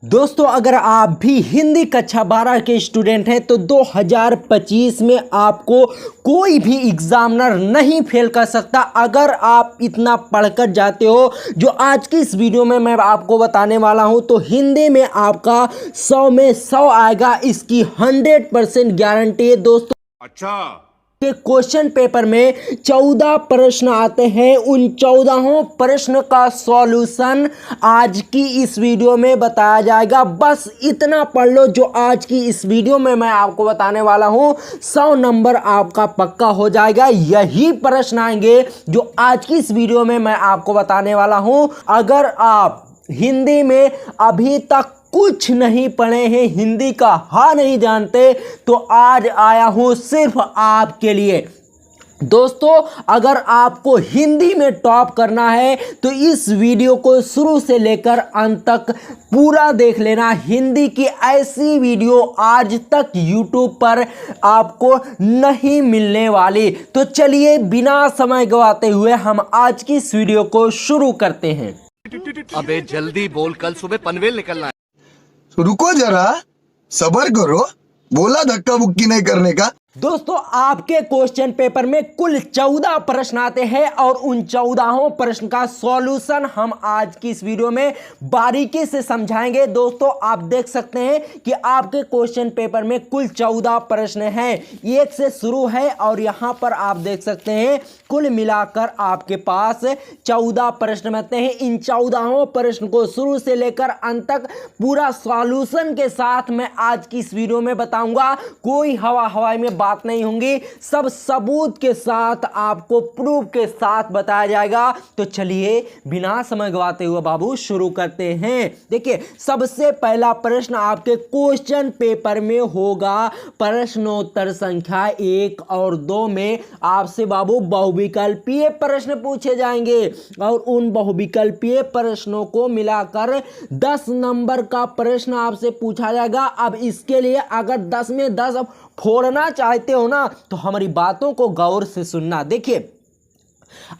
दोस्तों अगर आप भी हिंदी कक्षा 12 के स्टूडेंट हैं तो 2025 में आपको कोई भी एग्जामिनर नहीं फेल कर सकता अगर आप इतना पढ़कर जाते हो। जो आज की इस वीडियो में मैं आपको बताने वाला हूं तो हिंदी में आपका 100 में 100 आएगा, इसकी 100% गारंटी है दोस्तों। अच्छा, के क्वेश्चन पेपर में 14 प्रश्न आते हैं, उन 14 प्रश्न का सॉल्यूशन आज की इस वीडियो में बताया जाएगा। बस इतना पढ़ लो, जो आज की इस वीडियो में मैं आपको बताने वाला हूं 100 नंबर आपका पक्का हो जाएगा। यही प्रश्न आएंगे जो आज की इस वीडियो में मैं आपको बताने वाला हूं। अगर आप हिंदी में अभी तक कुछ नहीं पढ़े हैं, हिंदी का हा नहीं जानते, तो आज आया हूं सिर्फ आपके लिए। दोस्तों अगर आपको हिंदी में टॉप करना है तो इस वीडियो को शुरू से लेकर अंत तक पूरा देख लेना। हिंदी की ऐसी वीडियो आज तक YouTube पर आपको नहीं मिलने वाली। तो चलिए बिना समय गवाते हुए हम आज की इस वीडियो को शुरू करते हैं। अबे जल्दी बोल, कल सुबह पनवेल निकलना है। रुको जरा, सबर करो, बोला धक्का मुक्की नहीं करने का। दोस्तों आपके क्वेश्चन पेपर में कुल 14 प्रश्न आते हैं और उन 14 प्रश्न का सॉल्यूशन हम आज की इस वीडियो में बारीकी से समझाएंगे। दोस्तों आप देख सकते हैं कि आपके क्वेश्चन पेपर में कुल 14 प्रश्न हैं, एक से शुरू है और यहां पर आप देख सकते हैं कुल मिलाकर आपके पास 14 प्रश्न बनते हैं। इन 14 प्रश्न को शुरू से लेकर अंत तक पूरा सॉल्यूशन के साथ मैं आज की इस वीडियो में बताऊंगा। कोई हवाई में बात नहीं होंगी, सब सबूत के साथ आपको प्रूफ के साथ बताया जाएगा। तो चलिए बिना समय गवाते हुए बाबू शुरू करते हैं। देखिए सबसे पहला प्रश्न आपके क्वेश्चन पेपर में होगा प्रश्नोत्तर संख्या 1 और 2 में आपसे बाबू बहुविकल्पीय प्रश्न पूछे जाएंगे और उन बहुविकल्पीय प्रश्नों को मिलाकर 10 नंबर का प्रश्न आपसे पूछा जाएगा। अब इसके लिए अगर 10 में 10 फोड़ना चाहते हो ना तो हमारी बातों को गौर से सुनना। देखिए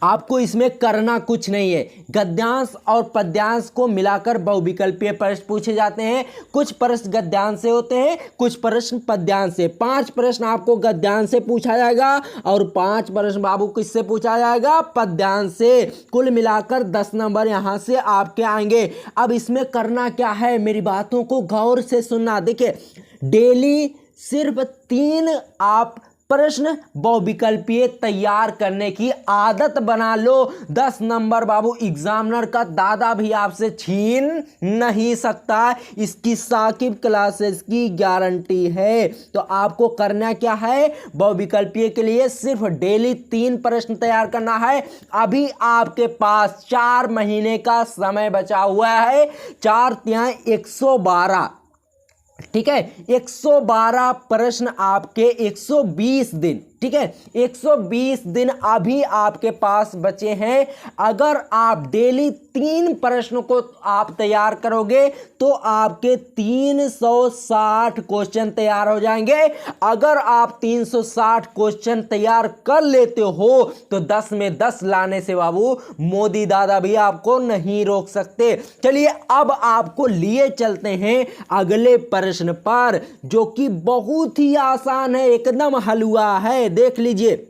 आपको इसमें करना कुछ नहीं है, गद्यांश और पद्यांश को मिलाकर बहुविकल्पीय प्रश्न पूछे जाते हैं। कुछ प्रश्न गद्यांश से होते हैं, कुछ प्रश्न पद्यांश से। 5 प्रश्न आपको गद्यांश से पूछा जाएगा और 5 प्रश्न बाबू किससे पूछा जाएगा, पद्यांश से। कुल मिलाकर 10 नंबर यहां से आपके आएंगे। अब इसमें करना क्या है, मेरी बातों को गौर से सुनना। देखिए डेली सिर्फ 3 आप प्रश्न बहुविकल्पीय तैयार करने की आदत बना लो। 10 नंबर बाबू एग्जामिनर का दादा भी आपसे छीन नहीं सकता, इसकी साकिब क्लासेस की गारंटी है। तो आपको करना क्या है, बहुविकल्पीय के लिए सिर्फ डेली 3 प्रश्न तैयार करना है। अभी आपके पास 4 महीने का समय बचा हुआ है, 4 तिहाई 112, ठीक है। 112 प्रश्न आपके 120 दिन, ठीक है, 120 दिन अभी आपके पास बचे हैं। अगर आप डेली 3 प्रश्नों को आप तैयार करोगे तो आपके 360 क्वेश्चन तैयार हो जाएंगे। अगर आप 360 क्वेश्चन तैयार कर लेते हो तो 10 में 10 लाने से बाबू मोदी दादा भी आपको नहीं रोक सकते। चलिए अब आपको लिए चलते हैं अगले प्रश्न पर, जो कि बहुत ही आसान है, एकदम हलवा है। देख लीजिए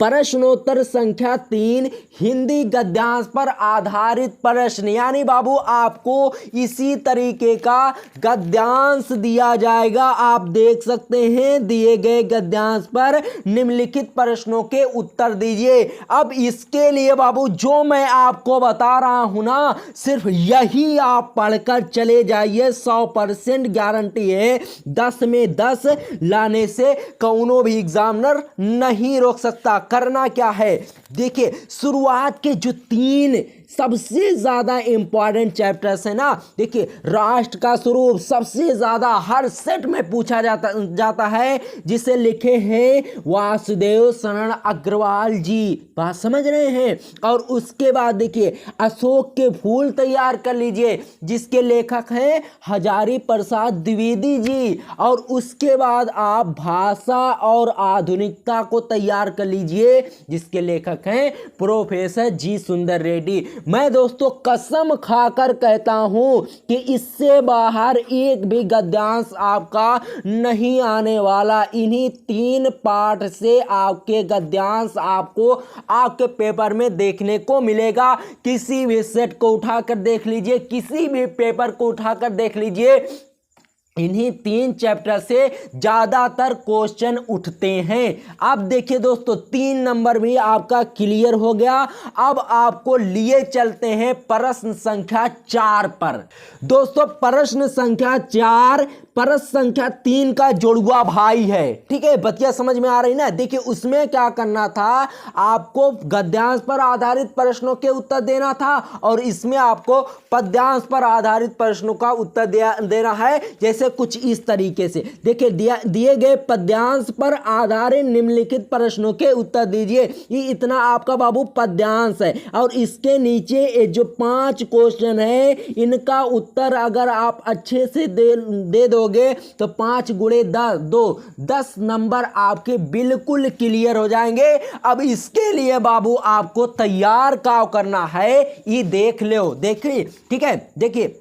प्रश्नोत्तर संख्या 3 हिंदी गद्यांश पर आधारित प्रश्न, यानी बाबू आपको इसी तरीके का गद्यांश दिया जाएगा। आप देख सकते हैं दिए गए गद्यांश पर निम्नलिखित प्रश्नों के उत्तर दीजिए। अब इसके लिए बाबू जो मैं आपको बता रहा हूं ना, सिर्फ यही आप पढ़कर चले जाइए, 100% गारंटी है। 10 में 10 लाने से कौनो भी एग्जामिनर नहीं रोक सकता। करना क्या है, देखिए शुरुआत के जो 3 सबसे ज्यादा इंपॉर्टेंट चैप्टर्स है ना, देखिए राष्ट्र का स्वरूप सबसे ज्यादा हर सेट में पूछा जाता है, जिसे लिखे हैं वासुदेव शरण अग्रवाल जी, बात समझ रहे हैं। और उसके बाद देखिए अशोक के फूल तैयार कर लीजिए, जिसके लेखक हैं हजारी प्रसाद द्विवेदी जी। और उसके बाद आप भाषा और आधुनिकता को तैयार कर लीजिए, जिसके लेखक हैं प्रोफेसर जी सुंदर रेड्डी। मैं दोस्तों कसम खाकर कहता हूं कि इससे बाहर एक भी गद्यांश आपका नहीं आने वाला। इन्हीं 3 पार्ट से आपके गद्यांश आपको आपके पेपर में देखने को मिलेगा। किसी भी सेट को उठाकर देख लीजिए, किसी भी पेपर को उठाकर देख लीजिए, इन्हीं 3 चैप्टर से ज्यादातर क्वेश्चन उठते हैं। अब देखिए दोस्तों 3 नंबर भी आपका क्लियर हो गया। अब आपको लिए चलते हैं प्रश्न संख्या 4 पर। दोस्तों प्रश्न संख्या 4 प्रश्न संख्या 3 का जोड़ुआ भाई है। ठीक है, बतिया समझ में आ रही ना। देखिए उसमें क्या करना था, आपको गद्यांश पर आधारित प्रश्नों के उत्तर देना था और इसमें आपको पद्यांश पर आधारित प्रश्नों का उत्तर देना है। जैसे कुछ इस तरीके से देखिए दिए गए पद्यांश पर आधारित निम्नलिखित प्रश्नों के उत्तर दीजिए। ये इतना आपका बाबू पद्यांश है और इसके नीचे जो 5 क्वेश्चन है इनका उत्तर अगर आप अच्छे से दे दोगे तो 5 गुणे 10 नंबर आपके बिल्कुल क्लियर हो जाएंगे। अब इसके लिए बाबू आपको तैयार क्या करना है ये देख लो। देखिए ठीक है, देखिए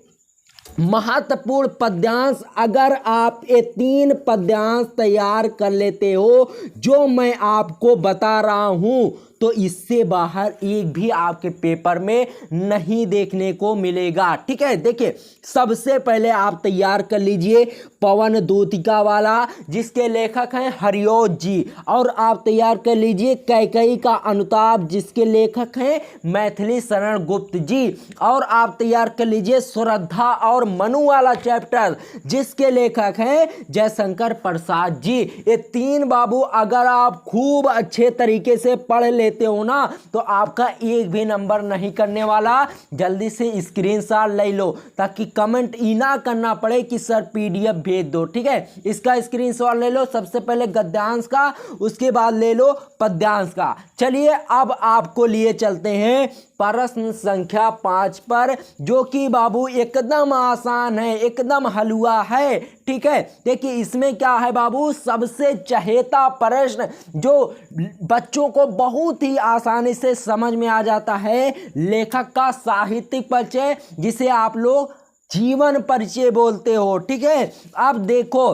महत्वपूर्ण पद्यांश अगर आप ये 3 पद्यांश तैयार कर लेते हो जो मैं आपको बता रहा हूं तो इससे बाहर एक भी आपके पेपर में नहीं देखने को मिलेगा। ठीक है, देखिए सबसे पहले आप तैयार कर लीजिए पवन दूतिका वाला जिसके लेखक हैं हरिओज जी, और आप तैयार कर लीजिए कैकेयी का अनुताप जिसके लेखक हैं मैथिली शरण गुप्त जी, और आप तैयार कर लीजिए श्रद्धा और मनु वाला चैप्टर जिसके लेखक हैं जयशंकर प्रसाद जी। ये 3 बाबू अगर आप खूब अच्छे तरीके से पढ़ लेते हो ना तो आपका एक भी नंबर नहीं करने वाला। जल्दी से स्क्रीनशॉट ले लो ताकि कमेंट ही ना करना पड़े कि सर पीडीएफ भेज दो। ठीक है, इसका स्क्रीनशॉट ले लो, सबसे पहले गद्यांश का, उसके बाद ले लो पद्यांश का। चलिए अब आपको लिए चलते हैं प्रश्न संख्या 5 पर जो कि बाबू एकदम आसान है, एकदम हलवा है। ठीक है, देखिए इसमें क्या है बाबू, सबसे चहेता प्रश्न जो बच्चों को बहुत ही आसानी से समझ में आ जाता है, लेखक का साहित्यिक परिचय जिसे आप लोग जीवन परिचय बोलते हो। ठीक है, अब देखो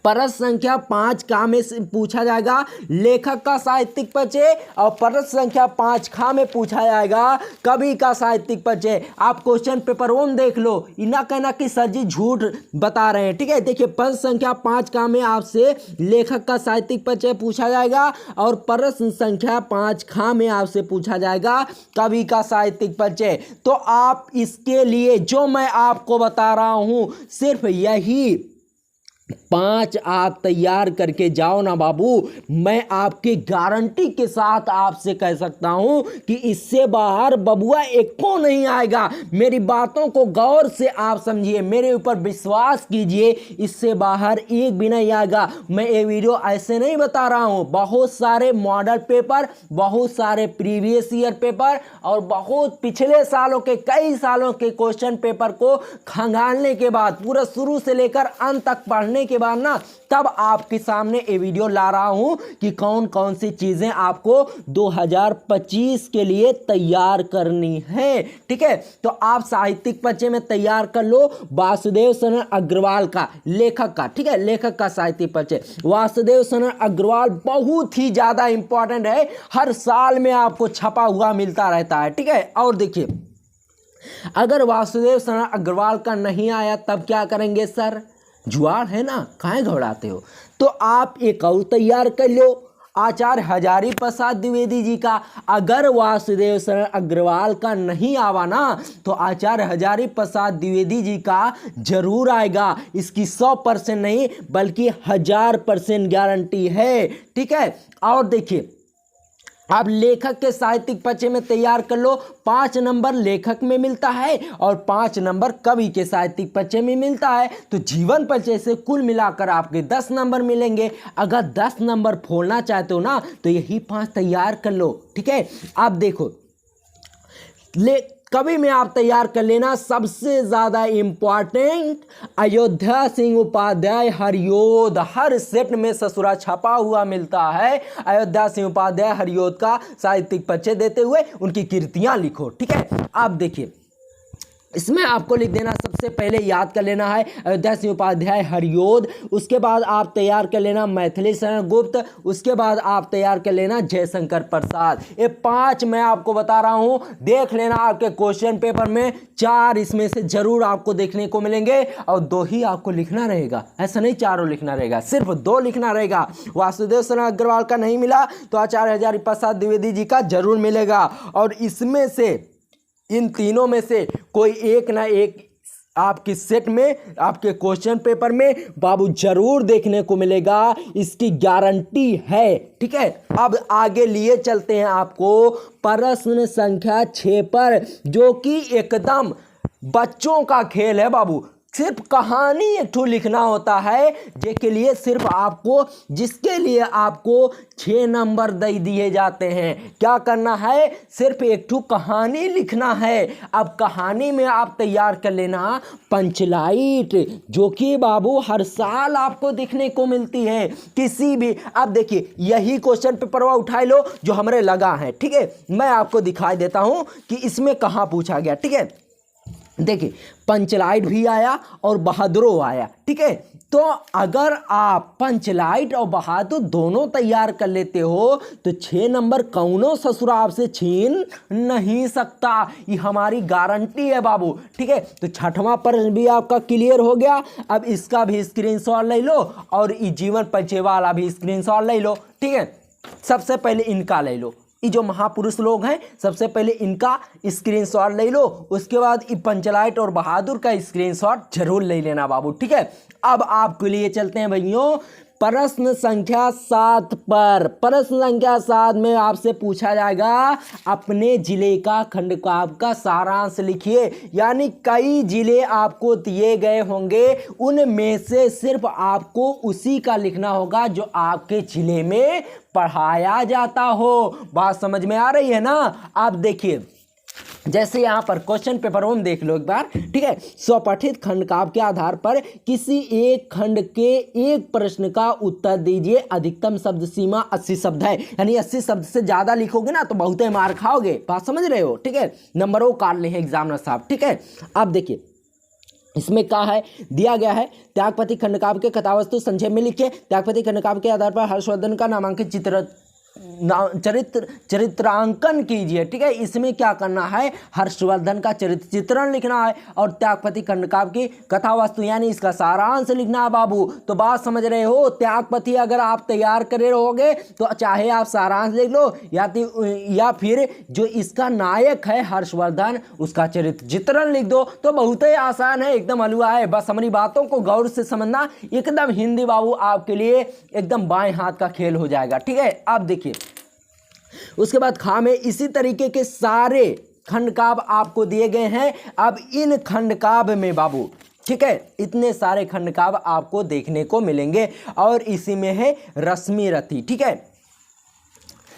प्रश्न संख्या 5 का में पूछा जाएगा लेखक का साहित्यिक परिचय और प्रश्न संख्या 5 खा में पूछा जाएगा कवि का साहित्यिक परिचय। आप क्वेश्चन पेपर 1 देख लो, इना कहना कि सर जी झूठ बता रहे हैं। ठीक है, देखिए प्रश्न संख्या 5 का में आपसे लेखक का साहित्यिक परिचय पूछा जाएगा और प्रश्न संख्या 5 खा में आपसे पूछा जाएगा कवि का साहित्यिक परिचय। तो आप इसके लिए जो मैं आपको बता रहा हूं सिर्फ यही 5 आप तैयार करके जाओ ना बाबू, मैं आपकी गारंटी के साथ आपसे कह सकता हूं कि इससे बाहर बबुआ एक को नहीं आएगा। मेरी बातों को गौर से आप समझिए, मेरे ऊपर विश्वास कीजिए, इससे बाहर एक भी नहीं आएगा। मैं ये वीडियो ऐसे नहीं बता रहा हूं, बहुत सारे मॉडल पेपर, बहुत सारे प्रीवियस ईयर पेपर और बहुत पिछले सालों के कई सालों के क्वेश्चन पेपर को खंगालने के बाद पूरा शुरू से लेकर अंत तक पढ़ने के बाद ना तब आपके सामने ये वीडियो ला रहा हूं कि कौन कौन सी चीजें आपको 2025 के लिए तैयार करनी है। ठीक है, तो आप साहित्यिक परिचय में तैयार कर लो वासुदेव शरण अग्रवाल का, लेखक का। ठीक है, लेखक का साहित्यिक परिचय वासुदेव शरण अग्रवाल बहुत ही ज्यादा इंपॉर्टेंट है, हर साल में आपको छपा हुआ मिलता रहता है। ठीक है, और देखिए अगर वासुदेव शरण अग्रवाल का नहीं आया तब क्या करेंगे सर, जुआड़ है ना, काहे घबराते हो। तो आप एक और तैयार कर लो आचार्य हजारी प्रसाद द्विवेदी जी का। अगर वासुदेव शरण अग्रवाल का नहीं आवा ना तो आचार्य हजारी प्रसाद द्विवेदी जी का जरूर आएगा। इसकी 100% नहीं बल्कि 1000% गारंटी है। ठीक है, और देखिए आप लेखक के साहित्यिक परिचय में तैयार कर लो, 5 नंबर लेखक में मिलता है और 5 नंबर कवि के साहित्यिक परिचय में मिलता है। तो जीवन परिचय से कुल मिलाकर आपके 10 नंबर मिलेंगे। अगर 10 नंबर फोड़ना चाहते हो ना तो यही 5 तैयार कर लो। ठीक है, आप देखो कवि में आप तैयार कर लेना। सबसे ज्यादा इंपॉर्टेंट अयोध्या सिंह उपाध्याय हरियोद, हर सेट में ससुरा छपा हुआ मिलता है। अयोध्या सिंह उपाध्याय हरियोद का साहित्यिक परिचय देते हुए उनकी कृतियां लिखो। ठीक है, आप देखिए इसमें आपको लिख देना, सबसे पहले याद कर लेना है अयोध्या सिंह उपाध्याय हरियोद, उसके बाद आप तैयार कर लेना मैथिली शरण गुप्त, उसके बाद आप तैयार कर लेना जयशंकर प्रसाद। ये 5 मैं आपको बता रहा हूं, देख लेना आपके क्वेश्चन पेपर में 4 इसमें से जरूर आपको देखने को मिलेंगे और 2 ही आपको लिखना रहेगा। ऐसा नहीं 4 लिखना रहेगा, सिर्फ 2 लिखना रहेगा। वासुदेव शरण अग्रवाल का नहीं मिला तो आचार्य हजारी प्रसाद द्विवेदी जी का जरूर मिलेगा। और इसमें से इन तीनों में से कोई एक ना एक आपकी सेट में, आपके क्वेश्चन पेपर में बाबू जरूर देखने को मिलेगा, इसकी गारंटी है। ठीक है, अब आगे लिए चलते हैं आपको प्रश्न संख्या 6 पर, जो कि एकदम बच्चों का खेल है बाबू। सिर्फ कहानी एक ठो लिखना होता है, जिसके लिए सिर्फ आपको, जिसके लिए आपको 6 नंबर दे दिए जाते हैं। क्या करना है, सिर्फ एक ठो कहानी लिखना है। अब कहानी में आप तैयार कर लेना पंचलाइट, जो कि बाबू हर साल आपको देखने को मिलती है किसी भी। अब देखिए यही क्वेश्चन पेपर उठा लो जो हमारे लगा है। ठीक है, मैं आपको दिखाई देता हूं कि इसमें कहां पूछा गया। ठीक है, देखिए पंचलाइट भी आया और बहादुरों आया। ठीक है, तो अगर आप पंचलाइट और बहादुर दोनों तैयार कर लेते हो तो 6 नंबर कौनो ससुरा आपसे छीन नहीं सकता, ये हमारी गारंटी है बाबू। ठीक है, तो 6वां प्रश्न भी आपका क्लियर हो गया। अब इसका भी स्क्रीनशॉट ले लो और ये जीवन परिचय वाला भी स्क्रीनशॉट ले लो। ठीक है, सबसे पहले इनका ले लो, ये जो महापुरुष लोग हैं सबसे पहले इनका स्क्रीनशॉट ले लो, उसके बाद ये पंचलाइट और बहादुर का स्क्रीनशॉट जरूर ले लेना बाबू। ठीक है, अब आपके लिए चलते हैं भैयों प्रश्न संख्या 7 पर। प्रश्न संख्या 7 में आपसे पूछा जाएगा अपने जिले का खंडकाव्य का सारांश लिखिए। यानी कई जिले आपको दिए गए होंगे, उनमें से सिर्फ आपको उसी का लिखना होगा जो आपके जिले में पढ़ाया जाता हो। बात समझ में आ रही है ना? आप देखिए जैसे यहाँ पर क्वेश्चन पेपर हम देख लो एक बार। ठीक है, स्वपठित खंडकाव्य के आधार पर किसी एक खंड के एक प्रश्न का उत्तर दीजिए। अधिकतम शब्द सीमा 80 शब्द है, यानी 80 शब्द से ज्यादा लिखोगे ना तो बहुत मार खाओगे। बात समझ रहे हो? ठीक है, नंबरों काट ले एग्जामिनर साहब। ठीक है, अब देखिए इसमें क्या है, दिया गया है त्यागपति खंडकाव्य के कथावस्तु संक्षेप में लिखे। त्यागपति खंडकाव्य के आधार पर हर्षवर्धन का नामांकित चरित्रांकन कीजिए। ठीक है, इसमें क्या करना है, हर्षवर्धन का चित्रण लिखना है और त्यागपति खंडकाव्य की कथा वस्तु यानी इसका सारांश लिखना है बाबू। तो बात समझ रहे हो? त्यागपति अगर आप तैयार करे रहोगे तो चाहे आप सारांश लिख लो या फिर जो इसका नायक है हर्षवर्धन उसका चरित्र चित्रण लिख दो, तो बहुत ही आसान है, एकदम हलवा है। बस हमारी बातों को गौर से समझना, एकदम हिंदी बाबू आपके लिए एकदम बाएं हाथ का खेल हो जाएगा। ठीक है, आप देखिए उसके बाद खा में इसी तरीके के सारे खंडकाव्य आपको दिए गए हैं। अब इन खंडकाव्य में बाबू, ठीक है, इतने सारे खंडकाव्य आपको देखने को मिलेंगे और इसी में है रश्मि रथी। ठीक है,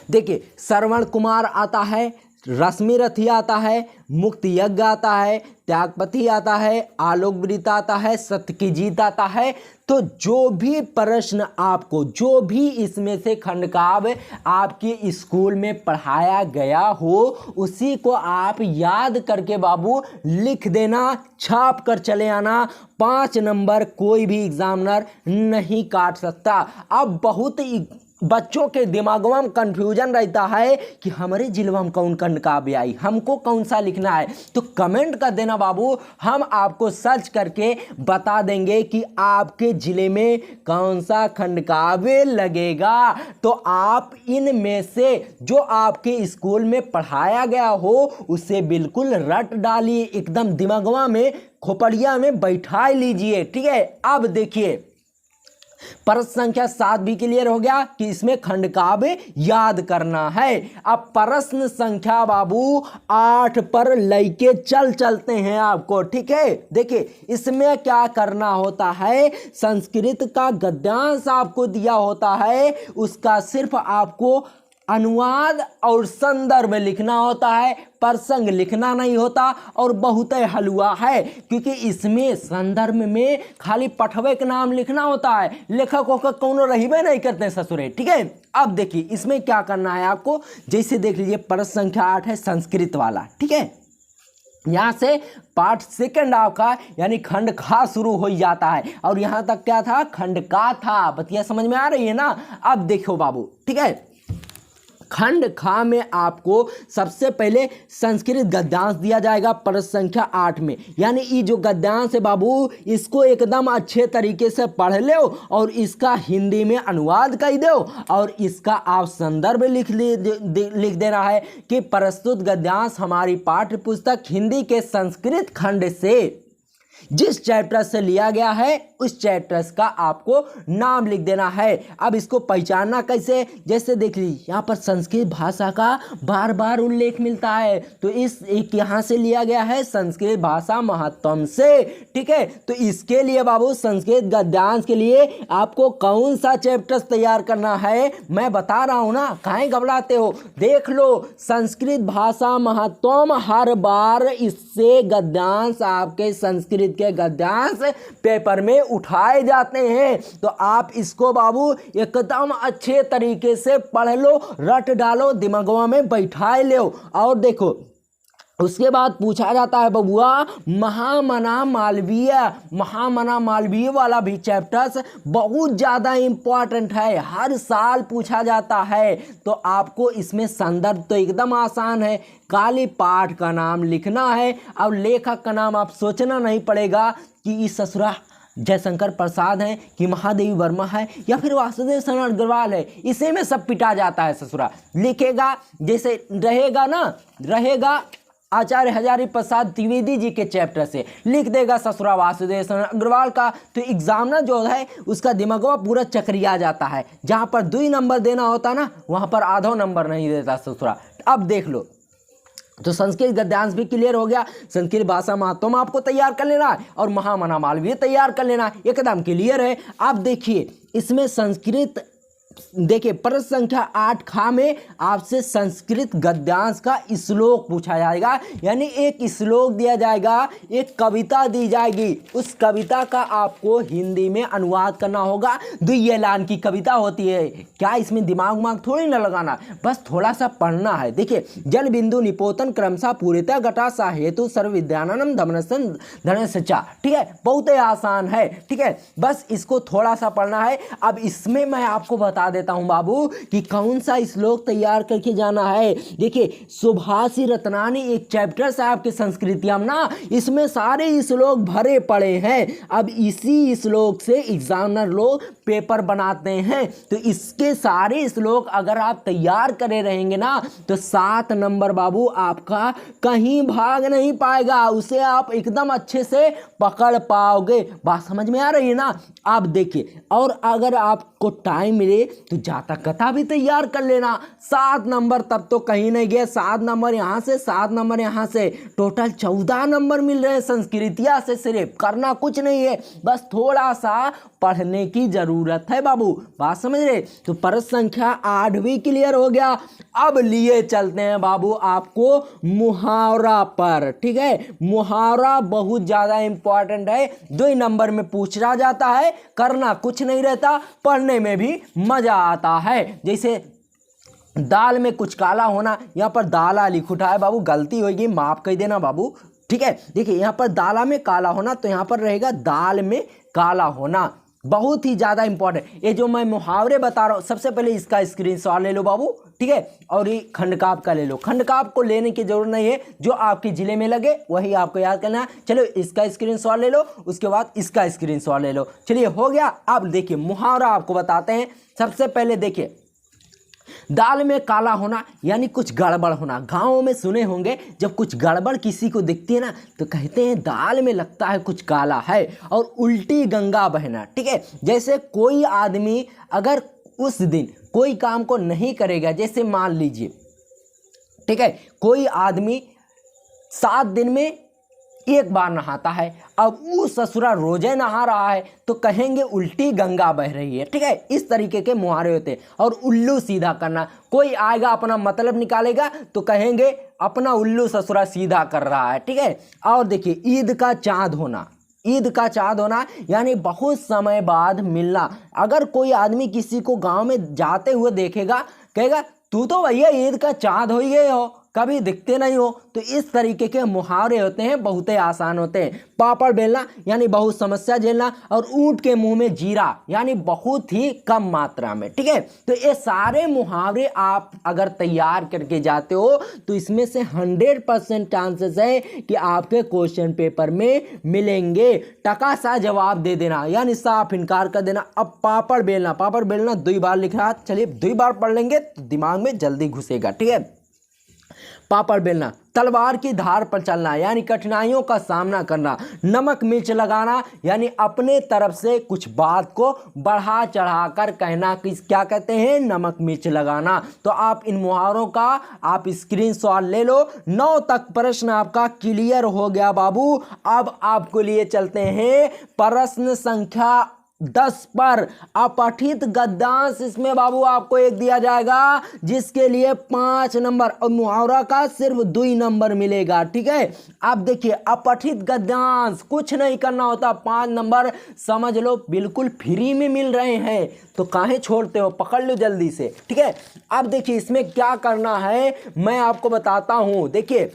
देखिए श्रवण कुमार आता है, रश्मि रथी आता है, मुक्त यज्ञ आता है, त्यागपति आता है, आलोक वृत्त आता है, सत्य की जीत आता है। तो जो भी प्रश्न आपको, जो भी इसमें से खंडकाव्य आपके स्कूल में पढ़ाया गया हो उसी को आप याद करके बाबू लिख देना, छाप कर चले आना। 5 नंबर कोई भी एग्जामिनर नहीं काट सकता। अब बहुत बच्चों के दिमागों में कंफ्यूजन रहता है कि हमारे जिले में कौन खंडकाव्य आई, हमको कौन सा लिखना है। तो कमेंट कर देना बाबू, हम आपको सर्च करके बता देंगे कि आपके जिले में कौन सा खंडकाव्य लगेगा। तो आप इनमें से जो आपके स्कूल में पढ़ाया गया हो उसे बिल्कुल रट डालिए, एकदम दिमागवा में खोपड़िया में बैठा लीजिए। ठीक है, अब देखिए प्रश्न संख्या 7 भी क्लियर हो गया कि इसमें खंडकाव्य याद करना है। अब प्रश्न संख्या बाबू 8 पर लेके चलते हैं आपको। ठीक है, देखिए इसमें क्या करना होता है, संस्कृत का गद्यांश आपको दिया होता है, उसका सिर्फ आपको अनुवाद और संदर्भ लिखना होता है, प्रसंग लिखना नहीं होता। और बहुत हलवा है क्योंकि इसमें संदर्भ में खाली पठवे के नाम लिखना होता है, लेखकों का कौनो रहीबे नहीं करते ससुरे। ठीक है, अब देखिए इसमें क्या करना है आपको। जैसे देख लीजिए प्रश्न संख्या 8 है संस्कृत वाला। ठीक है, यहाँ से पार्ट सेकंड आपका यानी खंड खा शुरू हो जाता है। और यहाँ तक क्या था, खंड का था। बतिया समझ में आ रही है ना। अब देखो बाबू, ठीक है, खंड खा में आपको सबसे पहले संस्कृत गद्यांश दिया जाएगा प्रश्न संख्या 8 में। यानी ये जो गद्यांश है बाबू, इसको एकदम अच्छे तरीके से पढ़ लो और इसका हिंदी में अनुवाद कर दो। और इसका आप संदर्भ लिख देना है कि प्रस्तुत गद्यांश हमारी पाठ्य पुस्तक हिंदी के संस्कृत खंड से जिस चैप्टर से लिया गया है उस चैप्टर का आपको नाम लिख देना है। अब इसको पहचानना कैसे, जैसे देख लीजिए यहाँ पर संस्कृत भाषा का बार बार उल्लेख मिलता है, तो इस एक यहाँ से लिया गया है संस्कृत भाषा महत्तम से। ठीक है, तो इसके लिए बाबू संस्कृत गद्यांश के लिए आपको कौन सा चैप्टर तैयार करना है मैं बता रहा हूँ ना, काहे घबराते हो। देख लो, संस्कृत भाषा महत्तम, हर बार इससे गद्यांश आपके संस्कृत के गद्यांश पेपर में उठाए जाते हैं। तो आप इसको बाबू एकदम अच्छे तरीके से पढ़ लो, रट डालो, दिमागवा में बैठाए लो। और देखो उसके बाद पूछा जाता है बबुआ महामना मालवीय। महामना मालवीय वाला भी चैप्टर्स बहुत ज़्यादा इम्पॉर्टेंट है, हर साल पूछा जाता है। तो आपको इसमें संदर्भ तो एकदम आसान है, काली पाठ का नाम लिखना है और लेखक का नाम आप सोचना नहीं पड़ेगा कि इस ससुरा जयशंकर प्रसाद हैं कि महादेवी वर्मा है या फिर वासुदेव शरण अग्रवाल है। इसी में सब पिटा जाता है ससुरा। लिखेगा जैसे रहेगा ना, रहेगा आचार्य हजारी प्रसाद द्विवेदी जी के चैप्टर से लिख देगा ससुरा वासुदेव शरण अग्रवाल का, तो एग्जामिनर जो है उसका दिमागवा पूरा चकरिया जाता है। जहाँ पर 2 नंबर देना होता ना वहाँ पर आधो नंबर नहीं देता ससुरा। अब देख लो, तो संस्कृत गद्यांश भी क्लियर हो गया, संस्कृत भाषा महत्तम आपको तैयार कर लेना है और महामना मालवीय तैयार कर लेना है, एकदम क्लियर है। आप देखिए इसमें संस्कृत देखिए प्रश्न संख्या 8 खा में आपसे संस्कृत गद्यांश का श्लोक पूछा जाएगा। यानी एक श्लोक दिया जाएगा, एक कविता दी जाएगी, उस कविता का आपको हिंदी में अनुवाद करना होगा। द्वितीय लाइन की कविता होती है, क्या इसमें दिमाग थोड़ी ना लगाना, बस थोड़ा सा पढ़ना है। देखिए जल बिंदु निपोतन क्रमशः पूरिता घटा सा हेतु सर्व विद्यानंदम धमनसन धनसचा। ठीक है, बहुत ही आसान है। ठीक है, बस इसको थोड़ा सा पढ़ना है। अब इसमें मैं आपको बता देता हूं बाबू कि कौन सा श्लोक तैयार करके जाना है। देखिए सुभाषी रत्नानी एक चैप्टर से आपके संस्कृतियां ना, इसमें सारे श्लोक भरे पड़े हैं। अब इसी श्लोक से एग्जामिनर लोग पेपर बनाते हैं, तो इसके सारे श्लोक अगर आप तैयार करे रहेंगे ना तो 7 नंबर बाबू आपका कहीं भाग नहीं पाएगा, उसे आप एकदम अच्छे से पकड़ पाओगे। बात समझ में आ रही है ना। आप देखिए, और अगर आपको टाइम मिले तो जातक कथा भी तैयार कर लेना। 7 नंबर तब तो कहीं नहीं गए, 7 नंबर यहाँ से 7 नंबर यहाँ से, टोटल 14 नंबर मिल रहे हैं संस्कृतिया से। सिर्फ करना कुछ नहीं है, बस थोड़ा सा पढ़ने की जरूरत है बाबू। बात समझ रहे। तो प्रश्न संख्या 8 भी क्लियर हो गया। अब लिए चलते हैं बाबू आपको मुहावरा पर। ठीक है, मुहावरा बहुत ज्यादा इंपॉर्टेंट है, 2 नंबर में पूछा जाता है, करना कुछ नहीं रहता, पढ़ने में भी मजा आता है। जैसे दाल में कुछ काला होना, यहाँ पर दाला लिख उठा है बाबू, गलती होगी माफ कर देना बाबू। ठीक है, देखिए यहाँ पर दाला में काला होना, तो यहाँ पर रहेगा दाल में काला होना। बहुत ही ज़्यादा इंपॉर्टेंट ये जो मैं मुहावरे बता रहा हूँ, सबसे पहले इसका स्क्रीनशॉट ले लो बाबू। ठीक है, और ये खंडकाव्य का ले लो। खंडकाव्य को लेने की जरूरत नहीं है, जो आपके जिले में लगे वही आपको याद करना है। चलो इसका स्क्रीनशॉट ले लो, उसके बाद इसका स्क्रीनशॉट ले लो। चलिए हो गया। अब देखिए मुहावरा आपको बताते हैं। सबसे पहले देखिए दाल में काला होना यानी कुछ गड़बड़ होना। गाँव में सुने होंगे जब कुछ गड़बड़ किसी को दिखती है ना तो कहते हैं दाल में लगता है कुछ काला है। और उल्टी गंगा बहना। ठीक है, जैसे कोई आदमी अगर उस दिन कोई काम को नहीं करेगा, जैसे मान लीजिए ठीक है कोई आदमी 7 दिन में एक बार नहाता है, अब वो ससुरा रोजे नहा रहा है तो कहेंगे उल्टी गंगा बह रही है। ठीक है, इस तरीके के मुहावरे होते हैं। और उल्लू सीधा करना, कोई आएगा अपना मतलब निकालेगा तो कहेंगे अपना उल्लू ससुरा सीधा कर रहा है। ठीक है, और देखिए ईद का चाँद होना, ईद का चाँद होना यानी बहुत समय बाद मिलना। अगर कोई आदमी किसी को गांव में जाते हुए देखेगा कहेगा तू तो भैया ईद का चाँद हो ही गए हो, कभी दिखते नहीं हो। तो इस तरीके के मुहावरे होते हैं, बहुत ही आसान होते हैं। पापड़ बेलना यानी बहुत समस्या झेलना, और ऊंट के मुंह में जीरा यानी बहुत ही कम मात्रा में। ठीक है, तो ये सारे मुहावरे आप अगर तैयार करके जाते हो तो इसमें से 100% चांसेस है कि आपके क्वेश्चन पेपर में मिलेंगे। टका सा जवाब दे देना यानी साफ इनकार कर देना। अब पापड़ बेलना, पापड़ बेलना 2 बार लिख रहा, चलिए 2 बार पढ़ लेंगे तो दिमाग में जल्दी घुसेगा। ठीक है, पापड़ बेलना, तलवार की धार पर चलना यानी कठिनाइयों का सामना करना। नमक मिर्च लगाना यानी अपने तरफ से कुछ बात को बढ़ा चढ़ाकर कहना, कि क्या कहते हैं, नमक मिर्च लगाना। तो आप इन मुहावरों का आप स्क्रीनशॉट ले लो। 9 तक प्रश्न आपका क्लियर हो गया बाबू। अब आपको लिए चलते हैं प्रश्न संख्या 10 पर। अपठित गद्यांश, इसमें बाबू आपको एक दिया जाएगा जिसके लिए 5 नंबर और मुहावरा का सिर्फ 2 नंबर मिलेगा। ठीक है, अब देखिए अपठित गद्यांश कुछ नहीं करना होता, 5 नंबर समझ लो बिल्कुल फ्री में मिल रहे हैं, तो काहे छोड़ते हो, पकड़ लो जल्दी से। ठीक है, अब देखिए इसमें क्या करना है मैं आपको बताता हूं। देखिए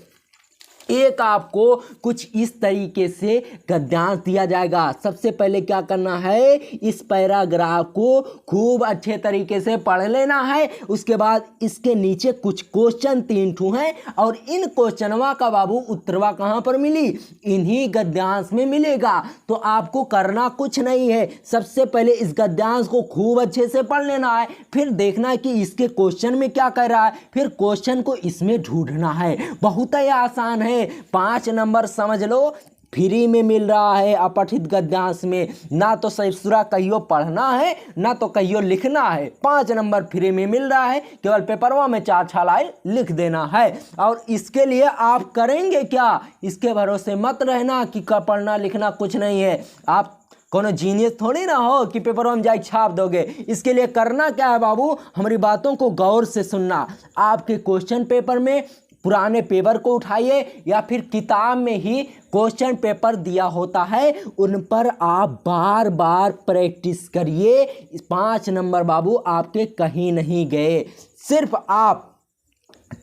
एक आपको कुछ इस तरीके से गद्यांश दिया जाएगा। सबसे पहले क्या करना है, इस पैराग्राफ को खूब अच्छे तरीके से पढ़ लेना है। उसके बाद इसके नीचे कुछ क्वेश्चन 3 ठू हैं और इन क्वेश्चनवा का बाबू उत्तरवा कहाँ पर मिली, इन्हीं गद्यांश में मिलेगा। तो आपको करना कुछ नहीं है, सबसे पहले इस गद्यांश को खूब अच्छे से पढ़ लेना है, फिर देखना है कि इसके क्वेश्चन में क्या कह रहा है, फिर क्वेश्चन को इसमें ढूंढना है। बहुत ही आसान है, 5 नंबर समझ लो फ्री में मिल रहा है अपठित गद्यांश में। ना तो ससुरा कहियो पढ़ना है ना तो कहियो लिखना है, 5 नंबर फ्री में मिल रहा है, केवल पेपरवा में 4 छलाए लिख देना है। और इसके लिए आप करेंगे क्या, इसके भरोसे मत रहना कि पढ़ना लिखना कुछ नहीं है। आप कोनो जीनियस थोड़ी ना हो कि पेपर में जाके छाप दोगे। इसके लिए करना क्या है बाबू, हमारी बातों को गौर से सुनना। आपके क्वेश्चन पेपर में पुराने पेपर को उठाइए या फिर किताब में ही क्वेश्चन पेपर दिया होता है, उन पर आप बार बार प्रैक्टिस करिए। 5 नंबर बाबू आपके कहीं नहीं गए। सिर्फ आप,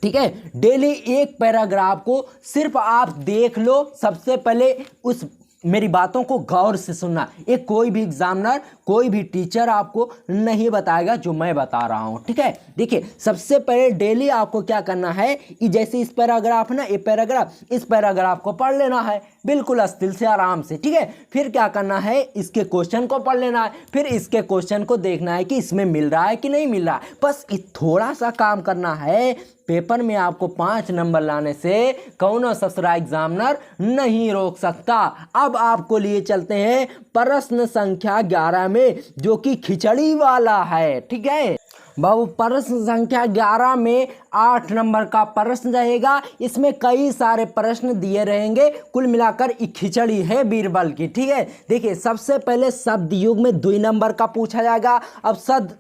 ठीक है, डेली एक पैराग्राफ को सिर्फ आप देख लो। सबसे पहले उस मेरी बातों को गौर से सुनना। एक कोई भी एग्जामिनर, कोई भी टीचर आपको नहीं बताएगा जो मैं बता रहा हूं। ठीक है, देखिए सबसे पहले डेली आपको क्या करना है, जैसे इस पैराग्राफ ना, ये पैराग्राफ, इस पैराग्राफ को पढ़ लेना है बिल्कुल अस्थिर से, आराम से। ठीक है, फिर क्या करना है, इसके क्वेश्चन को पढ़ लेना है, फिर इसके क्वेश्चन को देखना है कि इसमें मिल रहा है कि नहीं मिल रहा है। बस थोड़ा सा काम करना है, पेपर में आपको 5 नंबर लाने से कौनो ससुरा एग्जामिनर नहीं रोक सकता। अब आपको लिए चलते हैं प्रश्न संख्या 11 में, जो कि खिचड़ी वाला है। ठीक है बाबू, प्रश्न संख्या 11 में 8 नंबर का प्रश्न रहेगा। इसमें कई सारे प्रश्न दिए रहेंगे, कुल मिलाकर खिचड़ी है बीरबल की। ठीक है, देखिए सबसे पहले शब्द युग में 2 नंबर का पूछा जाएगा। अब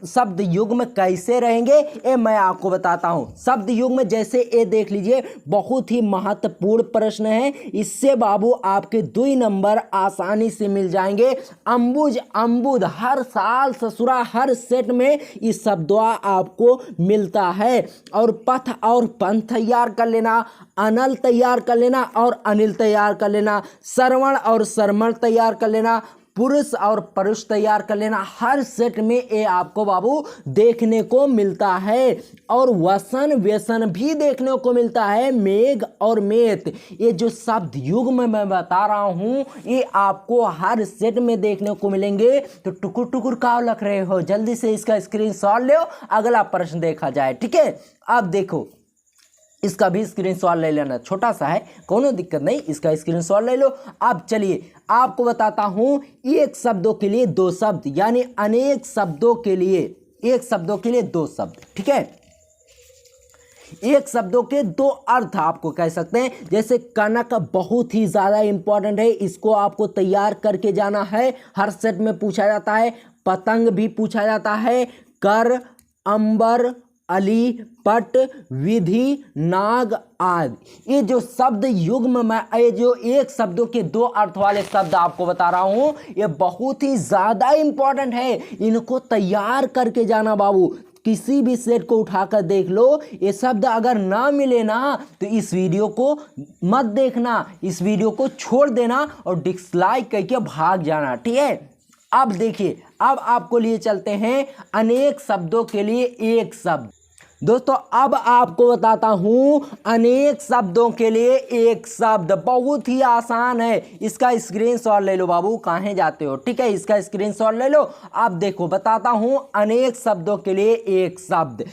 शब्द युग में कैसे रहेंगे ये मैं आपको बताता हूं। शब्द युग में जैसे ये देख लीजिए, बहुत ही महत्वपूर्ण प्रश्न है, इससे बाबू आपके 2 नंबर आसानी से मिल जाएंगे। अंबुज, अम्बुद, हर साल ससुरा हर सेट में इस शब्दों आपको मिलता है। और पथ और पंथ तैयार कर लेना, अनल तैयार कर लेना और अनिल तैयार कर लेना, श्रवण और शर्मण तैयार कर लेना, पुरुष और परुष तैयार कर लेना। हर सेट में ये आपको बाबू देखने को मिलता है। और वसन व्यसन भी देखने को मिलता है, मेघ और मेत। ये जो शब्द युग में मैं बता रहा हूं ये आपको हर सेट में देखने को मिलेंगे। तो टुकुर टुकुर का लग रहे हो, जल्दी से इसका स्क्रीनशॉट लो, अगला प्रश्न देखा जाए। ठीक है, अब देखो इसका भी स्क्रीनशॉट ले लेना, छोटा सा है, कोनो दिक्कत नहीं, इसका स्क्रीनशॉट ले लो। अब चलिए आपको बताता हूं, एक शब्दों के लिए 2 शब्द, यानी अनेक शब्दों के लिए एक शब्दों के लिए 2 शब्द। ठीक है, एक शब्दों के दो अर्थ आपको कह सकते हैं। जैसे कनक बहुत ही ज़्यादा इंपॉर्टेंट है, इसको आपको तैयार करके जाना है, हर सेट में पूछा जाता है। पतंग भी पूछा जाता है। कर, अंबर, अली, पट, विधि, नाग आदि। ये जो शब्द युग्म में, ये जो एक शब्दों के दो अर्थ वाले शब्द आपको बता रहा हूं, ये बहुत ही ज्यादा इंपॉर्टेंट है, इनको तैयार करके जाना बाबू। किसी भी सेट को उठाकर देख लो, ये शब्द अगर ना मिले ना तो इस वीडियो को मत देखना, इस वीडियो को छोड़ देना और डिसलाइक करके भाग जाना, ठीक है। अब देखिए, अब आपको लिए चलते हैं अनेक शब्दों के लिए एक शब्द। दोस्तों अब आपको बताता हूं अनेक शब्दों के लिए एक शब्द, बहुत ही आसान है। इसका स्क्रीनशॉट ले लो बाबू, कहाँ जाते हो, ठीक है, इसका स्क्रीनशॉट ले लो। अब देखो बताता हूं अनेक शब्दों के लिए एक शब्द।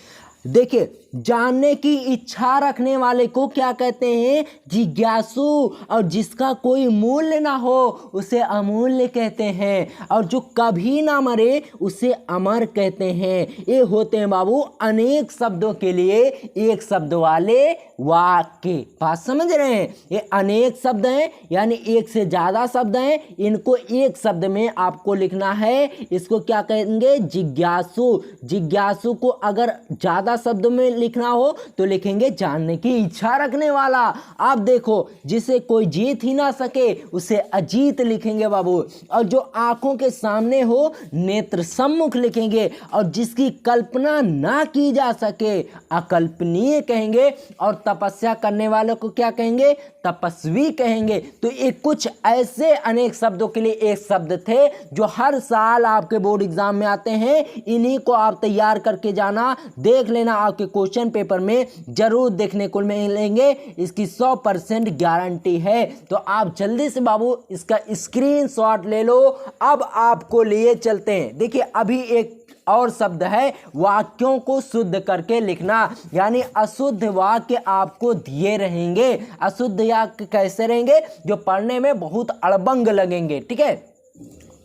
देखिए, जानने की इच्छा रखने वाले को क्या कहते हैं, जिज्ञासु। और जिसका कोई मूल्य ना हो उसे अमूल्य कहते हैं। और जो कभी ना मरे उसे अमर कहते हैं। ये होते हैं बाबू अनेक शब्दों के लिए एक शब्द वाले वाक्य। बात समझ रहे हैं, ये अनेक शब्द हैं, यानी एक से ज्यादा शब्द हैं, इनको एक शब्द में आपको लिखना है। इसको क्या कहेंगे, जिज्ञासु। जिज्ञासु को अगर ज्यादा शब्द में लिखना हो तो लिखेंगे जानने की इच्छा रखने वाला। आप देखो, जिसे कोई जीत ही ना सके उसे अजीत लिखेंगे बाबू। और जो आंखों के सामने हो नेत्र सम्मुख लिखेंगे। और जिसकी कल्पना ना की जा सके अकल्पनीय कहेंगे। और तपस्या करने वालों को क्या कहेंगे, तपस्वी कहेंगे। तो ये कुछ ऐसे अनेक शब्दों के लिए एक शब्द थे जो हर साल आपके बोर्ड एग्जाम में आते हैं। इन्हीं को आप तैयार करके जाना, देख लेना, आपके क्वेश्चन पेपर में जरूर देखने को मिलेंगे, इसकी 100% गारंटी है। तो आप जल्दी से बाबू इसका स्क्रीनशॉट ले लो। अब आपको लिए चलते हैं, देखिए अभी एक और शब्द है, वाक्यों को शुद्ध करके लिखना। यानी अशुद्ध वाक्य आपको दिए रहेंगे। अशुद्ध वाक्य कैसे रहेंगे, जो पढ़ने में बहुत अड़बंग लगेंगे, ठीक है।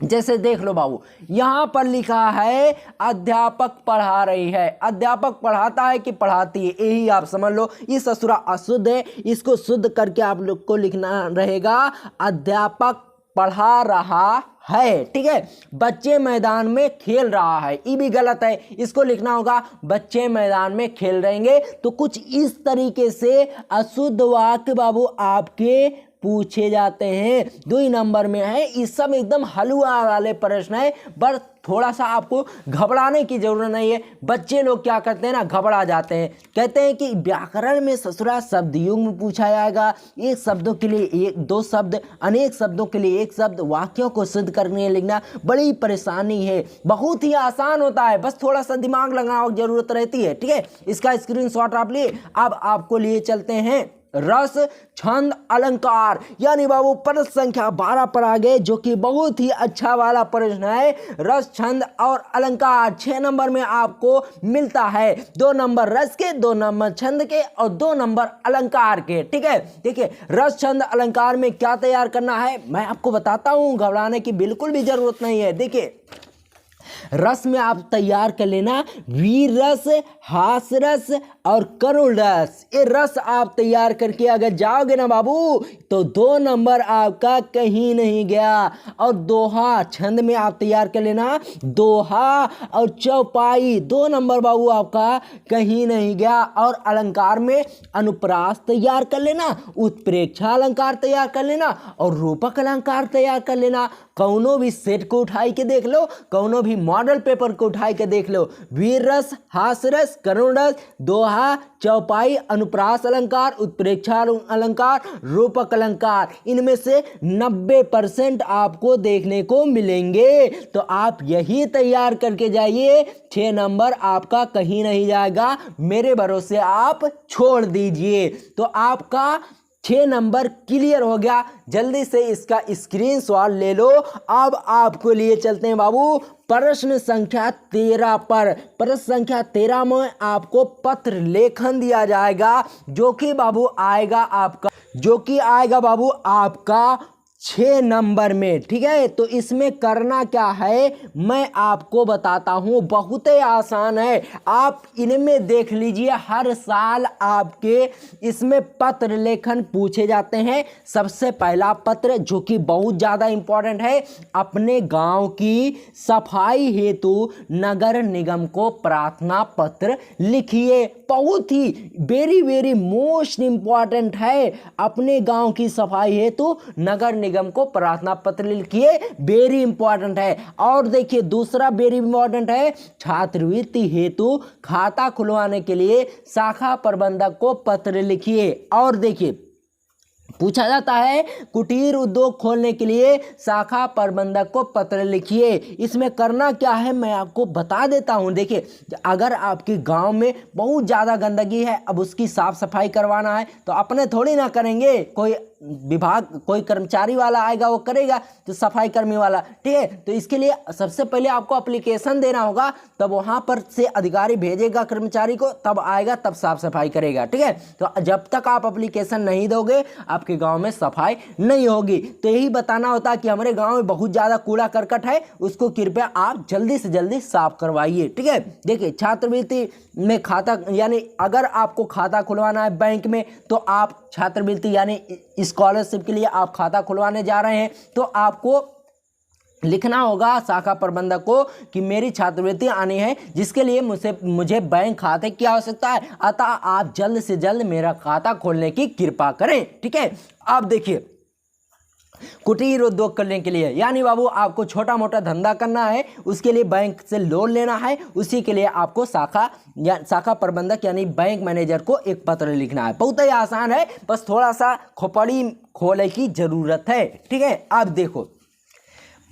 जैसे देख लो बाबू, यहां पर लिखा है अध्यापक पढ़ा रही है। अध्यापक पढ़ाता है कि पढ़ाती है, यही आप समझ लो। ये ससुरा अशुद्ध है, इसको शुद्ध करके आप लोग को लिखना रहेगा अध्यापक पढ़ा रहा है, ठीक है। बच्चे मैदान में खेल रहा है, ये भी गलत है, इसको लिखना होगा बच्चे मैदान में खेल रहेंगे। तो कुछ इस तरीके से अशुद्ध वाक्य बाबू आपके पूछे जाते हैं। 2 नंबर में है, इस सब एकदम हलवा वाले प्रश्न है, बस थोड़ा सा आपको घबराने की जरूरत नहीं है। बच्चे लोग क्या करते हैं ना, घबरा जाते हैं, कहते हैं कि व्याकरण में ससुरा शब्द युग्म पूछा जाएगा, एक शब्दों के लिए एक दो शब्द, अनेक शब्दों के लिए एक शब्द, वाक्यों को सिद्ध करने लिखना बड़ी परेशानी है। बहुत ही आसान होता है, बस थोड़ा सा दिमाग लगाने की जरूरत रहती है, ठीक है। इसका स्क्रीनशॉट आप लिए। अब आपको लिए चलते हैं रस, छंद, अलंकार, यानी बाबू प्रश्न संख्या 12 पर आ गए, जो कि बहुत ही अच्छा वाला प्रश्न है। रस, छंद और अलंकार 6 नंबर में आपको मिलता है। 2 नंबर रस के, 2 नंबर छंद के और 2 नंबर अलंकार के, ठीक है। देखिए, रस, छंद, अलंकार में क्या तैयार करना है मैं आपको बताता हूं, घबराने की बिल्कुल भी जरूरत नहीं है। देखिए, रस में आप तैयार कर लेना वीर रस, हास रस और करुण रस। ये रस आप तैयार करके अगर जाओगे ना बाबू तो 2 नंबर आपका कहीं नहीं गया। और दोहा, छंद में आप तैयार कर लेना दोहा और चौपाई, 2 नंबर बाबू आपका कहीं नहीं गया। और अलंकार में अनुप्रास तैयार कर लेना, उत्प्रेक्षा अलंकार तैयार कर लेना और रूपक अलंकार तैयार कर लेना। कौनो भी सेट को उठाई के देख लो, कौनो भी मॉडल पेपर को उठाई के देख लो, वीर रस, हास रस, करुण रस, दोहा, चौपाई, अनुप्रास अलंकार, उत्प्रेक्षा अलंकार, रूपक अलंकार, इनमें से 90% आपको देखने को मिलेंगे। तो आप यही तैयार करके जाइए, 6 नंबर आपका कहीं नहीं जाएगा, मेरे भरोसे आप छोड़ दीजिए। तो आपका 6 नंबर क्लियर हो गया। जल्दी से इसका स्क्रीनशॉट ले लो। अब आपको लिए चलते हैं बाबू प्रश्न संख्या 13 पर। प्रश्न संख्या 13 में आपको पत्र लेखन दिया जाएगा, जो कि आएगा बाबू आपका 6 नंबर में। ठीक है, तो इसमें करना क्या है मैं आपको बताता हूं, बहुत ही आसान है। आप इनमें देख लीजिए, हर साल आपके इसमें पत्र लेखन पूछे जाते हैं। सबसे पहला पत्र जो कि बहुत ज़्यादा इंपॉर्टेंट है, अपने गांव की सफाई हेतु नगर निगम को प्रार्थना पत्र लिखिए। बहुत ही वेरी मोस्ट इंपॉर्टेंट है, अपने गांव की सफाई हेतु नगर निगम को प्रार्थना पत्र लिखिए, वेरी इंपॉर्टेंट है। और देखिए दूसरा वेरी इंपॉर्टेंट है, छात्रवृत्ति हेतु खाता खुलवाने के लिए शाखा प्रबंधक को पत्र लिखिए। और देखिए पूछा जाता है कुटीर उद्योग खोलने के लिए शाखा प्रबंधक को पत्र लिखिए। इसमें करना क्या है मैं आपको बता देता हूं। देखिए अगर आपके गांव में बहुत ज़्यादा गंदगी है, अब उसकी साफ सफाई करवाना है तो अपने थोड़ी ना करेंगे, कोई विभाग कोई कर्मचारी वाला आएगा वो करेगा, तो सफाई कर्मी वाला। ठीक है, तो इसके लिए सबसे पहले आपको एप्लीकेशन देना होगा, तब वहां पर से अधिकारी भेजेगा कर्मचारी को, तब आएगा तब साफ सफाई करेगा। ठीक है, तो जब तक आप एप्लीकेशन नहीं दोगे आपके गांव में सफाई नहीं होगी। तो यही बताना होता है कि हमारे गांव में बहुत ज़्यादा कूड़ा करकट है, उसको कृपया आप जल्दी से जल्दी साफ करवाइए। ठीक है, देखिए छात्रवृत्ति में खाता, यानी अगर आपको खाता खुलवाना है बैंक में, तो आप छात्रवृत्ति यानी स्कॉलरशिप के लिए आप खाता खुलवाने जा रहे हैं, तो आपको लिखना होगा शाखा प्रबंधक को कि मेरी छात्रवृत्ति आनी है, जिसके लिए मुझे बैंक खाते की आवश्यकता है, अतः आप जल्द से जल्द मेरा खाता खोलने की कृपा करें। ठीक है, अब देखिए कुटीर उद्योग करने के लिए, यानी बाबू आपको छोटा मोटा धंधा करना है, उसके लिए बैंक से लोन लेना है, उसी के लिए आपको शाखा प्रबंधक यानी बैंक मैनेजर को एक पत्र लिखना है। बहुत ही आसान है, बस थोड़ा सा खोपड़ी खोलने की जरूरत है। ठीक है, अब देखो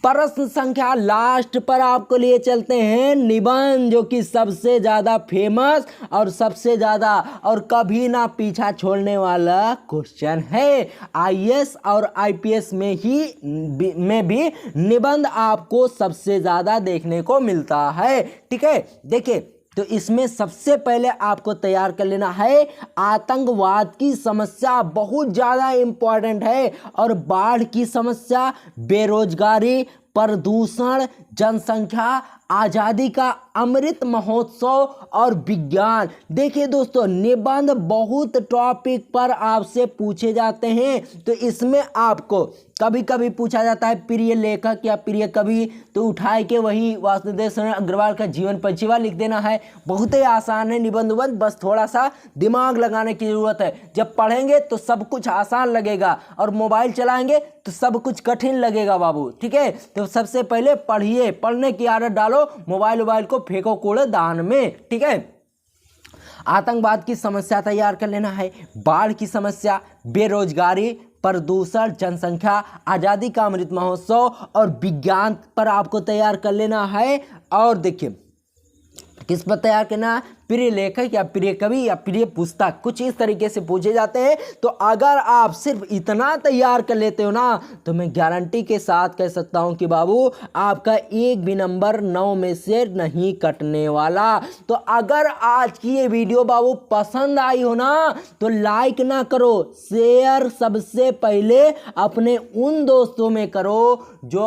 प्रश्न संख्या लास्ट पर आपको लिए चलते हैं, निबंध जो कि सबसे ज़्यादा फेमस और सबसे ज़्यादा और कभी ना पीछा छोड़ने वाला क्वेश्चन है। आईएएस और आईपीएस में भी निबंध आपको सबसे ज़्यादा देखने को मिलता है। ठीक है, देखिए तो इसमें सबसे पहले आपको तैयार कर लेना है, आतंकवाद की समस्या बहुत ज़्यादा इम्पॉर्टेंट है, और बाढ़ की समस्या, बेरोजगारी, प्रदूषण, जनसंख्या, आज़ादी का अमृत महोत्सव और विज्ञान। देखिए दोस्तों निबंध बहुत टॉपिक पर आपसे पूछे जाते हैं, तो इसमें आपको कभी कभी पूछा जाता है प्रिय लेखक या प्रिय कवि, तो उठाए के वही वासुदेव शरण अग्रवाल का जीवन परिचय लिख देना है। बहुत ही आसान है निबंध, बस थोड़ा सा दिमाग लगाने की जरूरत है। जब पढ़ेंगे तो सब कुछ आसान लगेगा, और मोबाइल चलाएंगे तो सब कुछ कठिन लगेगा बाबू। ठीक है, तो सबसे पहले पढ़िए, पढ़ने की आदत डालो, मोबाइल को फेंको कूड़ेदान में। ठीक है, आतंकवाद की समस्या तैयार कर लेना है, बाढ़ की समस्या, बेरोजगारी, प्रदूषण, जनसंख्या, आज़ादी का अमृत महोत्सव और विज्ञान पर आपको तैयार कर लेना है। और देखिए किस पर तैयार करना, प्रिय लेखक या प्रिय कवि या प्रिय पुस्तक, कुछ इस तरीके से पूछे जाते हैं। तो अगर आप सिर्फ इतना तैयार कर लेते हो ना, तो मैं गारंटी के साथ कह सकता हूं कि बाबू आपका एक भी नंबर 9 में से नहीं कटने वाला। तो अगर आज की ये वीडियो बाबू पसंद आई हो ना, तो लाइक ना करो, शेयर सबसे पहले अपने उन दोस्तों में करो जो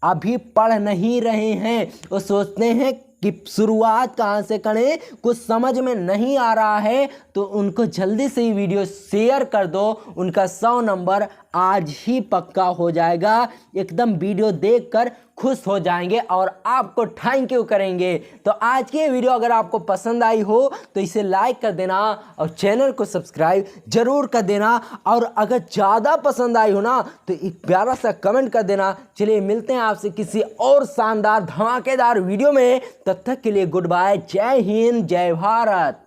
अभी पढ़ नहीं रहे हैं, वो सोचते हैं कि शुरुआत कहाँ से करें, कुछ समझ में नहीं आ रहा है, तो उनको जल्दी से ही वीडियो शेयर कर दो। उनका 100 नंबर आज ही पक्का हो जाएगा, एकदम वीडियो देखकर खुश हो जाएंगे और आपको थैंक यू करेंगे। तो आज की ये वीडियो अगर आपको पसंद आई हो तो इसे लाइक कर देना और चैनल को सब्सक्राइब जरूर कर देना, और अगर ज़्यादा पसंद आई हो ना तो एक प्यारा सा कमेंट कर देना। चलिए मिलते हैं आपसे किसी और शानदार धमाकेदार वीडियो में, तब तक के लिए गुड बाय, जय हिंद, जय भारत।